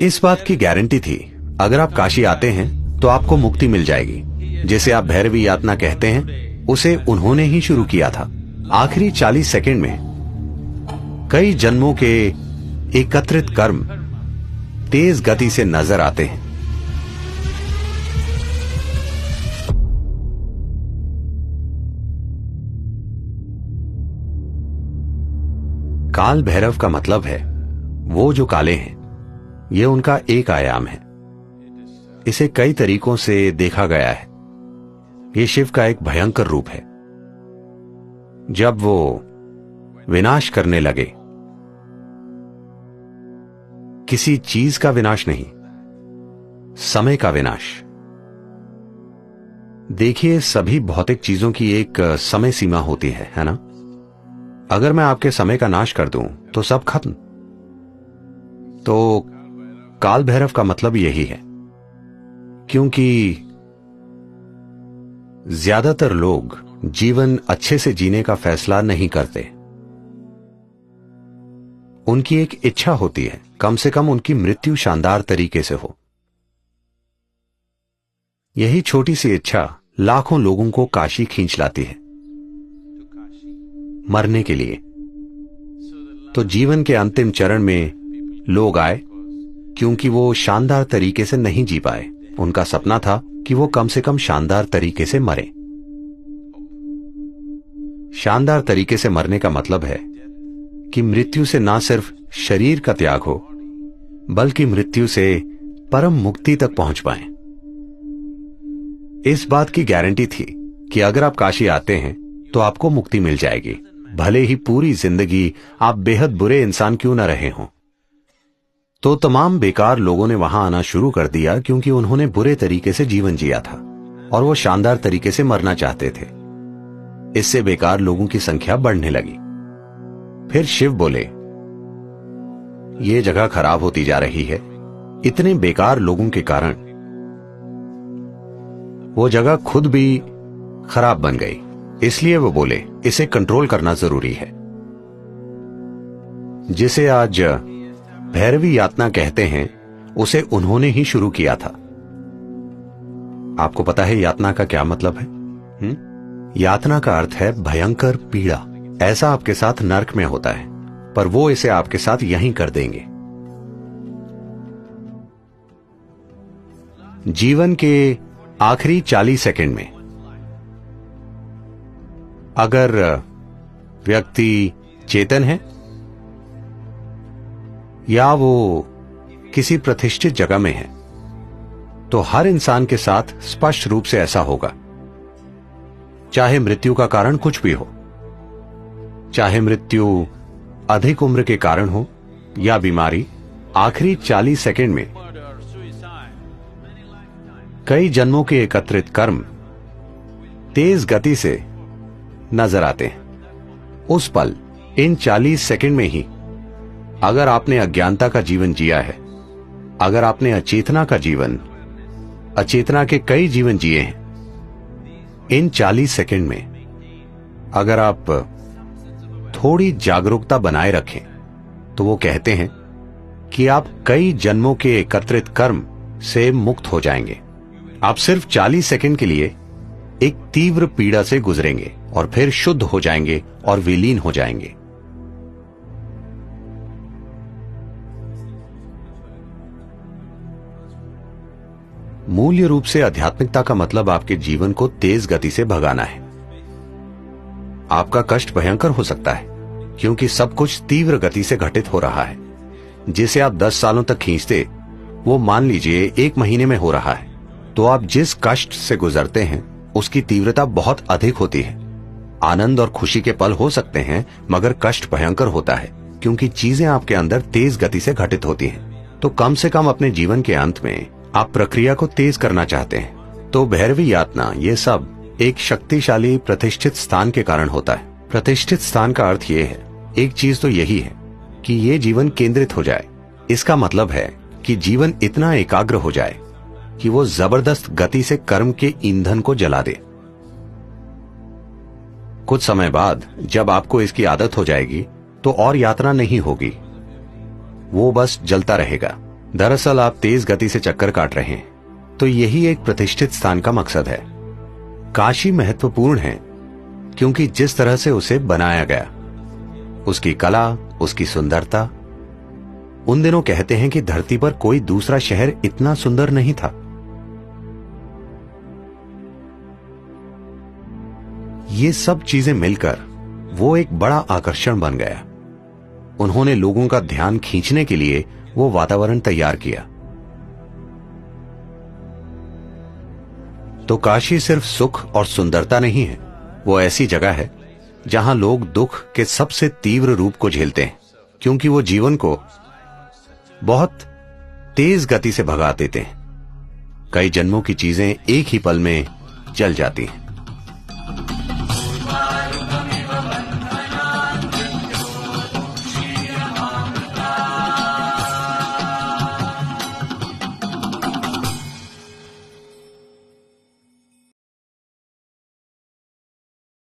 इस बात की गारंटी थी, अगर आप काशी आते हैं तो आपको मुक्ति मिल जाएगी। जिसे आप भैरवी यातना कहते हैं, उसे उन्होंने ही शुरू किया था। आखिरी 40 सेकंड में कई जन्मों के एकत्रित कर्म तेज गति से नजर आते हैं। काल भैरव का मतलब है वो जो काले हैं। यह उनका एक आयाम है। इसे कई तरीकों से देखा गया है। यह शिव का एक भयंकर रूप है। जब वो विनाश करने लगे, किसी चीज का विनाश नहीं, समय का विनाश। देखिए, सभी भौतिक चीजों की एक समय सीमा होती है ना? अगर मैं आपके समय का नाश कर दूं तो सब खत्म। तो काल भैरव का मतलब यही है, क्योंकि ज्यादातर लोग जीवन अच्छे से जीने का फैसला नहीं करते। उनकी एक इच्छा होती है, कम से कम उनकी मृत्यु शानदार तरीके से हो। यही छोटी सी इच्छा लाखों लोगों को काशी खींच लाती है, मरने के लिए। तो जीवन के अंतिम चरण में लोग आए क्योंकि वो शानदार तरीके से नहीं जी पाए। उनका सपना था कि वो कम से कम शानदार तरीके से मरे। शानदार तरीके से मरने का मतलब है कि मृत्यु से ना सिर्फ शरीर का त्याग हो, बल्कि मृत्यु से परम मुक्ति तक पहुंच पाएं। इस बात की गारंटी थी कि अगर आप काशी आते हैं तो आपको मुक्ति मिल जाएगी, भले ही पूरी जिंदगी आप बेहद बुरे इंसान क्यों न रहे हों। तो तमाम बेकार लोगों ने वहां आना शुरू कर दिया क्योंकि उन्होंने बुरे तरीके से जीवन जिया था और वो शानदार तरीके से मरना चाहते थे। इससे बेकार लोगों की संख्या बढ़ने लगी। फिर शिव बोले, ये जगह खराब होती जा रही है। इतने बेकार लोगों के कारण वो जगह खुद भी खराब बन गई। इसलिए वो बोले, इसे कंट्रोल करना जरूरी है। जिसे आज भैरवी यातना कहते हैं, उसे उन्होंने ही शुरू किया था। आपको पता है यातना का क्या मतलब है? यातना का अर्थ है भयंकर पीड़ा। ऐसा आपके साथ नर्क में होता है, पर वो इसे आपके साथ यहीं कर देंगे। जीवन के आखिरी 40 सेकंड में अगर व्यक्ति चेतन है या वो किसी प्रतिष्ठित जगह में है, तो हर इंसान के साथ स्पष्ट रूप से ऐसा होगा। चाहे मृत्यु का कारण कुछ भी हो, चाहे मृत्यु अधिक उम्र के कारण हो या बीमारी, आखिरी 40 सेकंड में कई जन्मों के एकत्रित कर्म तेज गति से नजर आते हैं। उस पल, इन 40 सेकंड में ही, अगर आपने अज्ञानता का जीवन जिया है, अगर आपने अचेतना का जीवन, अचेतना के कई जीवन जिए हैं, इन 40 सेकंड में अगर आप थोड़ी जागरूकता बनाए रखें, तो वो कहते हैं कि आप कई जन्मों के एकत्रित कर्म से मुक्त हो जाएंगे। आप सिर्फ 40 सेकंड के लिए एक तीव्र पीड़ा से गुजरेंगे और फिर शुद्ध हो जाएंगे और विलीन हो जाएंगे। मूल्य रूप से आध्यात्मिकता का मतलब आपके जीवन को तेज गति से भगाना है। आपका कष्ट भयंकर हो सकता है क्योंकि सब कुछ तीव्र गति से घटित हो रहा है। जिसे आप 10 सालों तक खींचते, वो मान लीजिए 1 महीने में हो रहा है। तो आप जिस कष्ट से गुजरते हैं उसकी तीव्रता बहुत अधिक होती है। आनंद और खुशी के पल हो सकते हैं, मगर कष्ट भयंकर होता है क्योंकि चीजें आपके अंदर तेज गति से घटित होती हैं। तो कम से कम अपने जीवन के अंत में आप प्रक्रिया को तेज करना चाहते हैं। तो भैरवी यातना, ये सब एक शक्तिशाली प्रतिष्ठित स्थान के कारण होता है। प्रतिष्ठित स्थान का अर्थ ये है, एक चीज तो यही है कि ये जीवन केंद्रित हो जाए। इसका मतलब है कि जीवन इतना एकाग्र हो जाए कि वो जबरदस्त गति से कर्म के ईंधन को जला दे। कुछ समय बाद जब आपको इसकी आदत हो जाएगी, तो और यात्रा नहीं होगी, वो बस जलता रहेगा। दरअसल आप तेज गति से चक्कर काट रहे हैं, तो यही एक प्रतिष्ठित स्थान का मकसद है। काशी महत्वपूर्ण है क्योंकि जिस तरह से उसे बनाया गया, उसकी कला, उसकी सुंदरता। उन दिनों कहते हैं कि धरती पर कोई दूसरा शहर इतना सुंदर नहीं था। ये सब चीजें मिलकर वो एक बड़ा आकर्षण बन गया। उन्होंने लोगों का ध्यान खींचने के लिए वो वातावरण तैयार किया। तो काशी सिर्फ सुख और सुंदरता नहीं है, वो ऐसी जगह है जहां लोग दुख के सबसे तीव्र रूप को झेलते हैं, क्योंकि वो जीवन को बहुत तेज गति से भगा देते हैं। कई जन्मों की चीजें एक ही पल में जल जाती हैं।